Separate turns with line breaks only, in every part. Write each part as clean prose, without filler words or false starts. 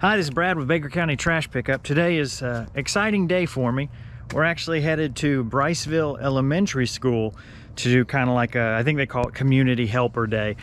Hi, this is Brad with Baker County Trash Pickup. Today is an exciting day for me. We're actually headed to Briceville Elementary School to do kind of like a, I think they call it Community Helper Day.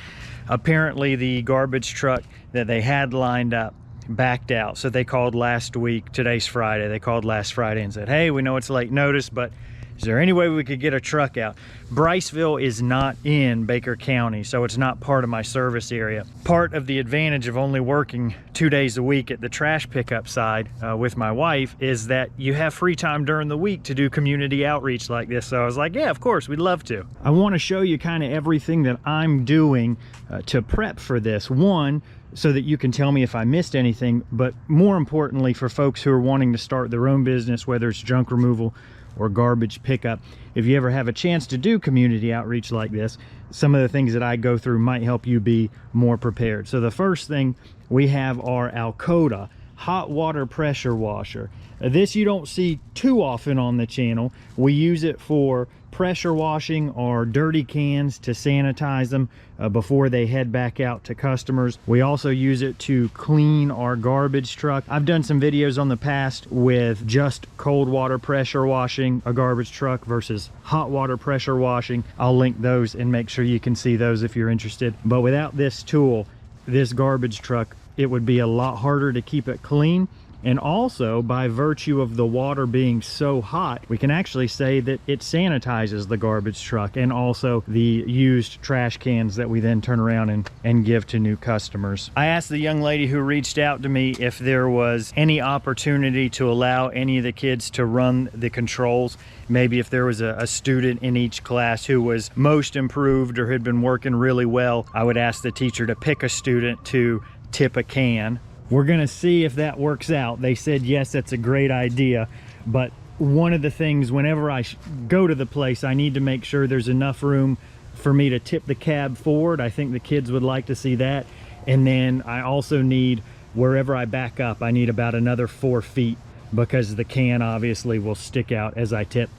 Apparently the garbage truck that they had lined up backed out, so they called last week. Today's Friday. They called last Friday and said, hey, we know it's late notice, but is there any way we could get a truck out? Briceville is not in Baker County, so it's not part of my service area. Part of the advantage of only working 2 days a week at the trash pickup side with my wife is that you have free time during the week to do community outreach like this. So I was like, yeah, of course, we'd love to. I want to show you kind of everything that I'm doing to prep for this. One, so that you can tell me if I missed anything, but more importantly for folks who are wanting to start their own business, whether it's junk removal or garbage pickup. If you ever have a chance to do community outreach like this, some of the things that I go through might help you be more prepared. So the first thing we have our Alcoda hot water pressure washer. This you don't see too often on the channel. We use it for pressure washing our dirty cans to sanitize them before they head back out to customers. We also use it to clean our garbage truck. I've done some videos on the past with just cold water pressure washing a garbage truck versus hot water pressure washing. I'll link those and make sure you can see those if you're interested. But without this tool, this garbage truck, it would be a lot harder to keep it clean. And also, by virtue of the water being so hot, we can actually say that it sanitizes the garbage truck and also the used trash cans that we then turn around and give to new customers. I asked the young lady who reached out to me if there was any opportunity to allow any of the kids to run the controls. Maybe if there was a student in each class who was most improved or had been working really well, I would ask the teacher to pick a student to tip a can. We're gonna see if that works out. They said yes, that's a great idea, but one of the things whenever I go to the place, I need to make sure there's enough room for me to tip the cab forward. I think the kids would like to see that. And then I also need, wherever I back up, I need about another 4 feet because the can obviously will stick out as I tip.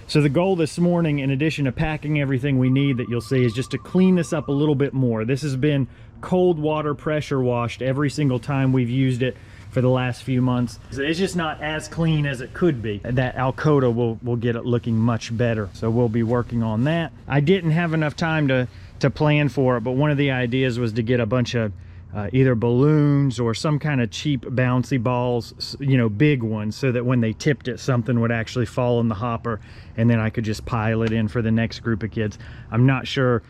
So the goal this morning, in addition to packing everything we need that you'll see, is just to clean this up a little bit more. This has been cold water pressure washed every single time we've used it for the last few months. It's just not as clean as it could be. That Alcoda will get it looking much better. So we'll be working on that. I didn't have enough time to plan for it, but one of the ideas was to get a bunch of either balloons or some kind of cheap bouncy balls, you know, big ones, so that when they tipped it, something would actually fall in the hopper and then I could just pile it in for the next group of kids. I'm not sure.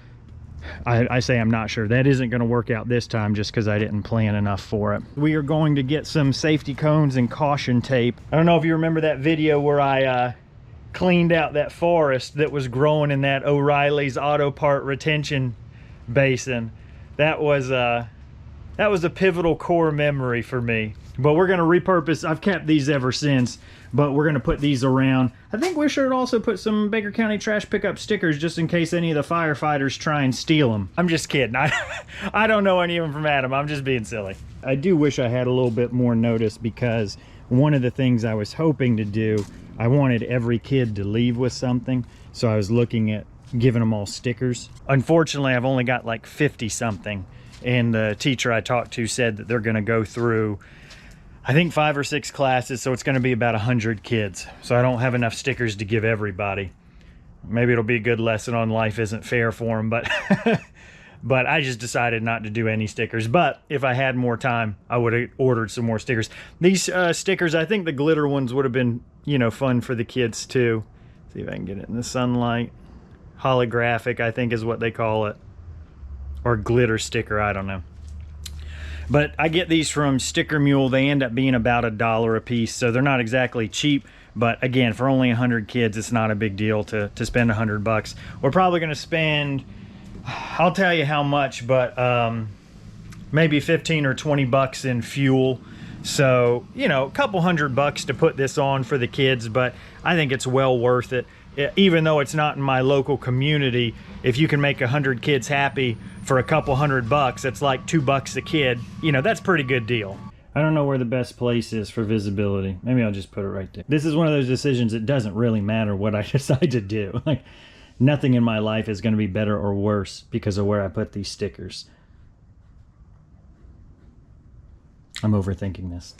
I say I'm not sure. That isn't going to work out this time just because I didn't plan enough for it. We are going to get some safety cones and caution tape. I don't know if you remember that video where I cleaned out that forest that was growing in that O'Reilly's auto part retention basin. That was a pivotal core memory for me. But we're going to repurpose. I've kept these ever since, but we're going to put these around. I think we should also put some Baker County Trash Pickup stickers just in case any of the firefighters try and steal them. I'm just kidding. I don't know any of them from Adam. I'm just being silly. I do wish I had a little bit more notice, because one of the things I was hoping to do, I wanted every kid to leave with something. So I was looking at giving them all stickers. Unfortunately, I've only got like 50 something. And the teacher I talked to said that they're going to go through, I think 5 or 6 classes, so it's going to be about 100 kids. So I don't have enough stickers to give everybody. Maybe it'll be a good lesson on life isn't fair for them, but but I just decided not to do any stickers. But if I had more time, I would have ordered some more stickers. These stickers, I think the glitter ones would have been, you know, fun for the kids too. See if I can get it in the sunlight. Holographic, I think is what they call it. Or glitter sticker, I don't know. But I get these from Sticker Mule. They end up being about $1 a piece, so they're not exactly cheap. But again, for only 100 kids, it's not a big deal to spend $100. We're probably going to spend, I'll tell you how much, but maybe 15 or 20 bucks in fuel. So, you know, a couple $100 to put this on for the kids, but I think it's well worth it. Even though it's not in my local community, if you can make 100 kids happy for a couple $100, it's like $2 a kid. You know, that's a pretty good deal. I don't know where the best place is for visibility. Maybe I'll just put it right there. This is one of those decisions. It doesn't really matter what I decide to do. Like, nothing in my life is going to be better or worse because of where I put these stickers. I'm overthinking this.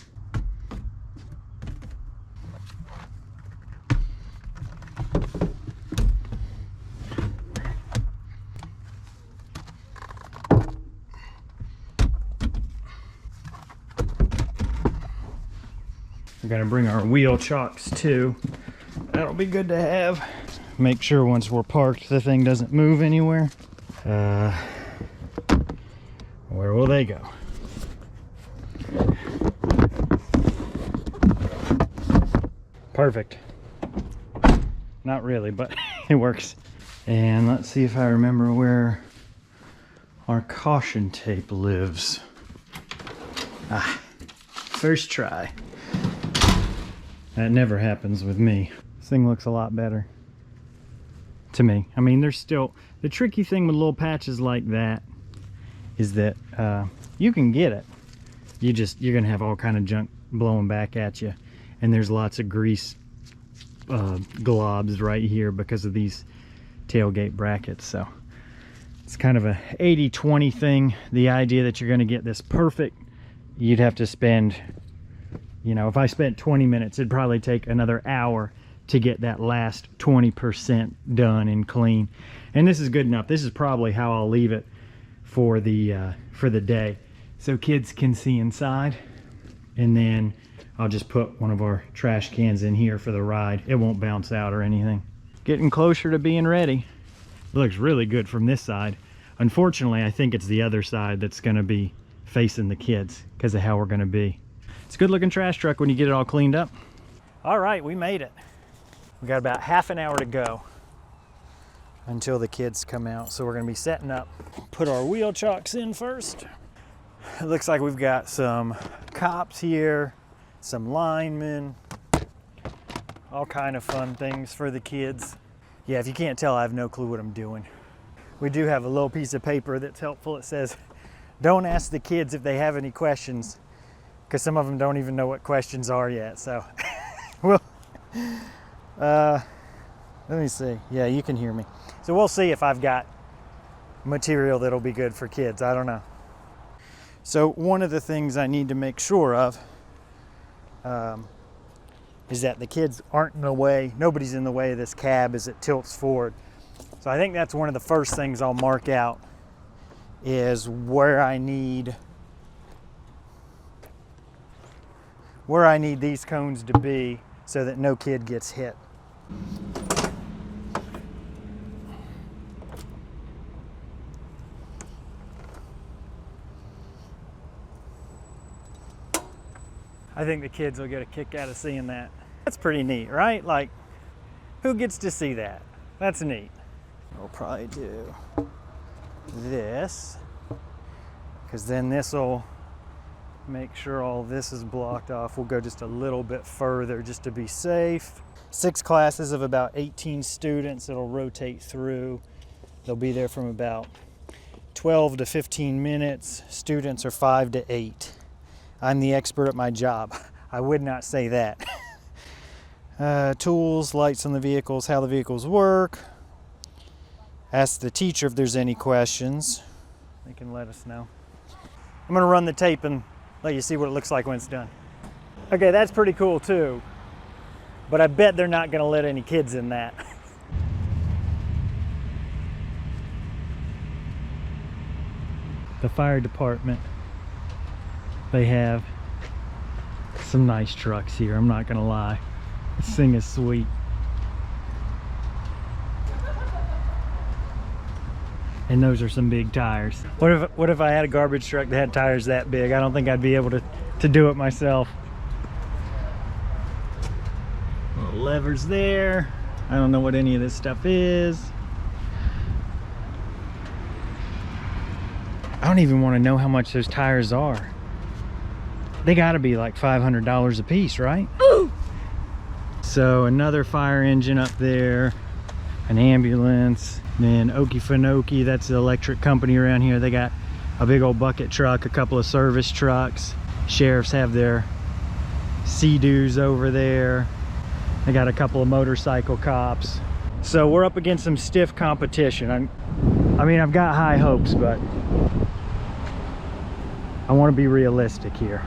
We're gonna bring our wheel chocks too. That'll be good to have. Make sure once we're parked the thing doesn't move anywhere. Where will they go? Perfect. Not really, but it works. And let's see if I remember where our caution tape lives. Ah, first try. That never happens with me. This thing looks a lot better to me. I mean, there's still, the tricky thing with little patches like that is that you can get it. You're gonna have all kind of junk blowing back at you. And there's lots of grease globs right here because of these tailgate brackets. So it's kind of a 80-20 thing. The idea that you're gonna get this perfect, you'd have to spend, you know, if I spent 20 minutes, it'd probably take another hour to get that last 20% done and clean. And this is good enough. This is probably how I'll leave it for the day, so kids can see inside. And then I'll just put one of our trash cans in here for the ride. It won't bounce out or anything. Getting closer to being ready. It looks really good from this side. Unfortunately, I think it's the other side that's gonna be facing the kids because of how we're gonna be. It's a good looking trash truck when you get it all cleaned up. All right, we made it. We got about half an hour to go until the kids come out. So we're gonna be setting up, put our wheel chocks in first. It looks like we've got some cops here, some linemen, all kind of fun things for the kids. Yeah, if you can't tell, I have no clue what I'm doing. We do have a little piece of paper that's helpful. It says, don't ask the kids if they have any questions, because some of them don't even know what questions are yet. So, well, let me see. Yeah, you can hear me. So we'll see if I've got material that'll be good for kids. I don't know. So one of the things I need to make sure of is that the kids aren't in the way, nobody's in the way of this cab as it tilts forward. So I think that's one of the first things I'll mark out, is where I need these cones to be so that no kid gets hit. I think the kids will get a kick out of seeing that. That's pretty neat, right? Like, who gets to see that? That's neat. We'll probably do this, because then this will make sure all this is blocked off. We'll go just a little bit further just to be safe. 6 classes of about 18 students that'll rotate through. They'll be there from about 12 to 15 minutes. Students are 5 to 8. I'm the expert at my job. I would not say that. Tools, lights on the vehicles, how the vehicles work. Ask the teacher if there's any questions. They can let us know. I'm gonna run the tape and let you see what it looks like when it's done. Okay, that's pretty cool too, but I bet they're not gonna let any kids in that. The fire department, they have some nice trucks here, I'm not gonna lie. This thing is sweet. And those are some big tires. What if I had a garbage truck that had tires that big? I don't think I'd be able to do it myself. Little levers there. I don't know what any of this stuff is. I don't even want to know how much those tires are. They gotta be like $500 a piece, right? Ooh. So another fire engine up there, an ambulance. Then Okefenokee, that's the electric company around here. They got a big old bucket truck, a couple of service trucks. Sheriffs have their Sea-Doos over there. They got a couple of motorcycle cops. So we're up against some stiff competition. I mean, I've got high hopes, but I want to be realistic here.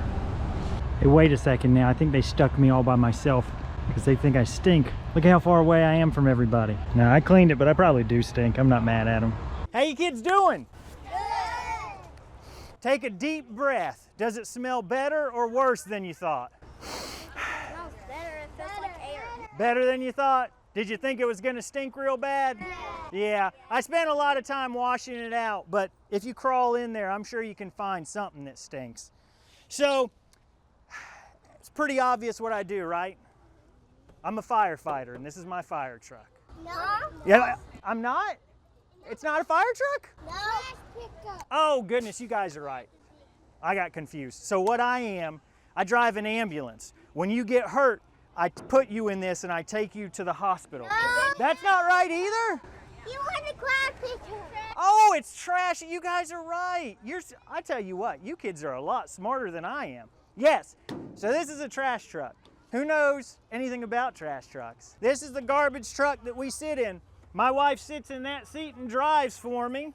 Hey, wait a second now. I think they stuck me all by myself because they think I stink. Look how far away I am from everybody. Now, I cleaned it, but I probably do stink. I'm not mad at them. How you kids doing? Good. Take a deep breath. Does it smell better or worse than you thought?
It smells better. It feels like air.
Better than you thought? Did you think it was gonna stink real bad? Yeah, I spent a lot of time washing it out, but if you crawl in there, I'm sure you can find something that stinks. So, it's pretty obvious what I do, right? I'm a firefighter, and this is my fire truck.
No.
Yeah, I'm not? It's not a fire truck?
No.
Oh, goodness, you guys are right. I got confused. So what I am, I drive an ambulance. When you get hurt, I put you in this and I take you to the hospital. That's not right either?
You want a class picture?
Oh, it's trash. You guys are right. I tell you what, you kids are a lot smarter than I am. Yes, so this is a trash truck. Who knows anything about trash trucks? This is the garbage truck that we sit in. My wife sits in that seat and drives for me.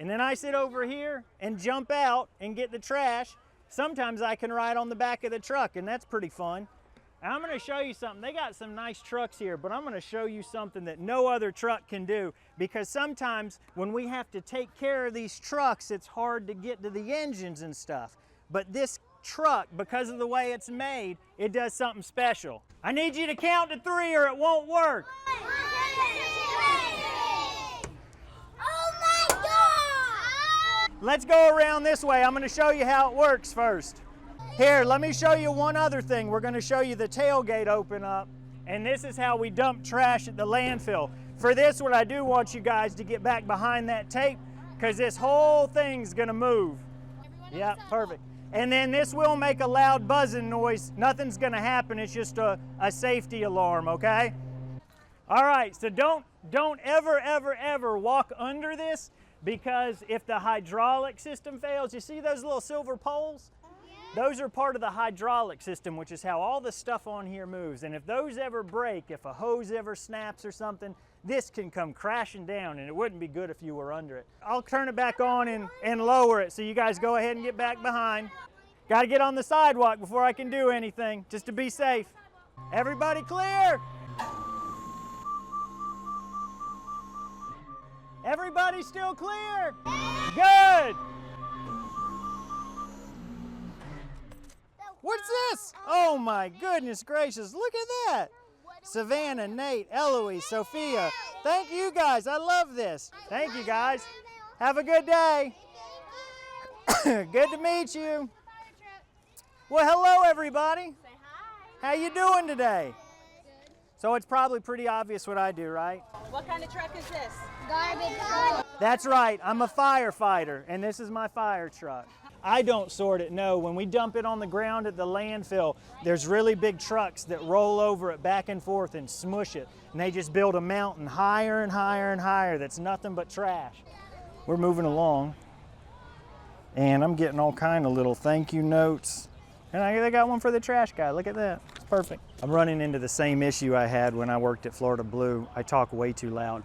And then I sit over here and jump out and get the trash. Sometimes I can ride on the back of the truck, and that's pretty fun. And I'm gonna show you something. They got some nice trucks here, but I'm gonna show you something that no other truck can do, because sometimes when we have to take care of these trucks, it's hard to get to the engines and stuff. But this truck, because of the way it's made, it does something special. I need you to count to 3 or it won't work. Let's go around this way. I'm going to show you how it works first. Here, let me show you one other thing. We're going to show you the tailgate open up, and this is how we dump trash at the landfill. For this, what I do want you guys to get back behind that tape, because this whole thing's going to move. Yeah, perfect. And then this will make a loud buzzing noise. Nothing's going to happen. It's just a safety alarm, okay? All right, so don't ever walk under this, because if the hydraulic system fails, you see those little silver poles? Those are part of the hydraulic system, which is how all the stuff on here moves. And if those ever break, if a hose ever snaps or something, this can come crashing down, and it wouldn't be good if you were under it. I'll turn it back on and lower it, so you guys go ahead and get back behind. Got to get on the sidewalk before I can do anything, just to be safe. Everybody clear? Everybody still clear? Good. What's this? Oh my goodness gracious, look at that. Savannah, Nate, Eloise, Sophia. Thank you guys, I love this. Thank you guys. Have a good day. Good to meet you. Well, hello everybody. How you doing today? So it's probably pretty obvious what I do, right?
What kind of truck is this?
Garbage truck.
That's right, I'm a firefighter, and this is my fire truck. I don't sort it, no. When we dump it on the ground at the landfill, there's really big trucks that roll over it back and forth and smush it. And they just build a mountain higher and higher and higher that's nothing but trash. We're moving along, and I'm getting all kind of little thank you notes. And they got one for the trash guy, look at that, it's perfect. I'm running into the same issue I had when I worked at Florida Blue. I talk way too loud.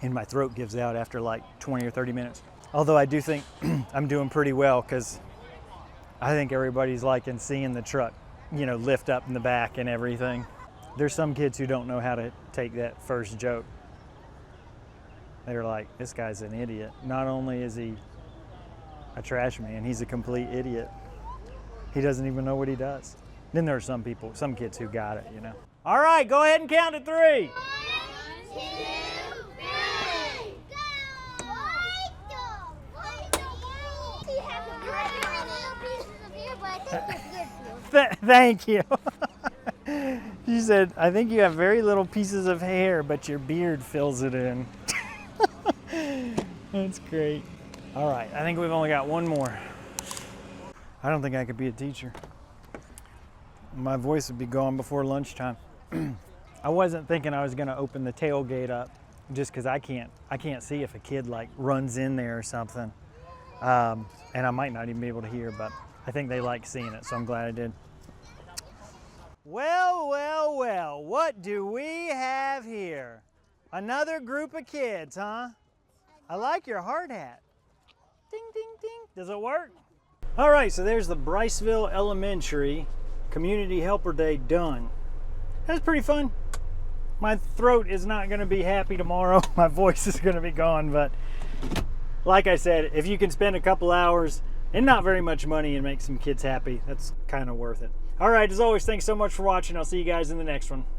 And my throat gives out after like 20 or 30 minutes. Although I do think I'm doing pretty well, because I think everybody's liking seeing the truck, you know, lift up in the back and everything. There's some kids who don't know how to take that first joke. They're like, this guy's an idiot. Not only is he a trash man, he's a complete idiot. He doesn't even know what he does. Then there are some people, some kids who got it, you know. All right, go ahead and count to 3.
1, 2, 3, go!
Thank you. She said, I think you have very little pieces of hair, but your beard fills it in. That's great. All right, I think we've only got one more. I don't think I could be a teacher. My voice would be gone before lunchtime. I wasn't thinking I was gonna open the tailgate up, just because I can't see if a kid like runs in there or something. And I might not even be able to hear, but I think they like seeing it, so I'm glad I did. Well, what do we have here? Another group of kids, huh? I like your hard hat. Ding, ding, ding. Does it work? All right, so there's the Briceville Elementary Community Helper Day done. That's pretty fun. My throat is not going to be happy tomorrow. My voice is going to be gone, but like I said, if you can spend a couple hours and not very much money and make some kids happy, that's kind of worth it. All right, as always, thanks so much for watching. I'll see you guys in the next one.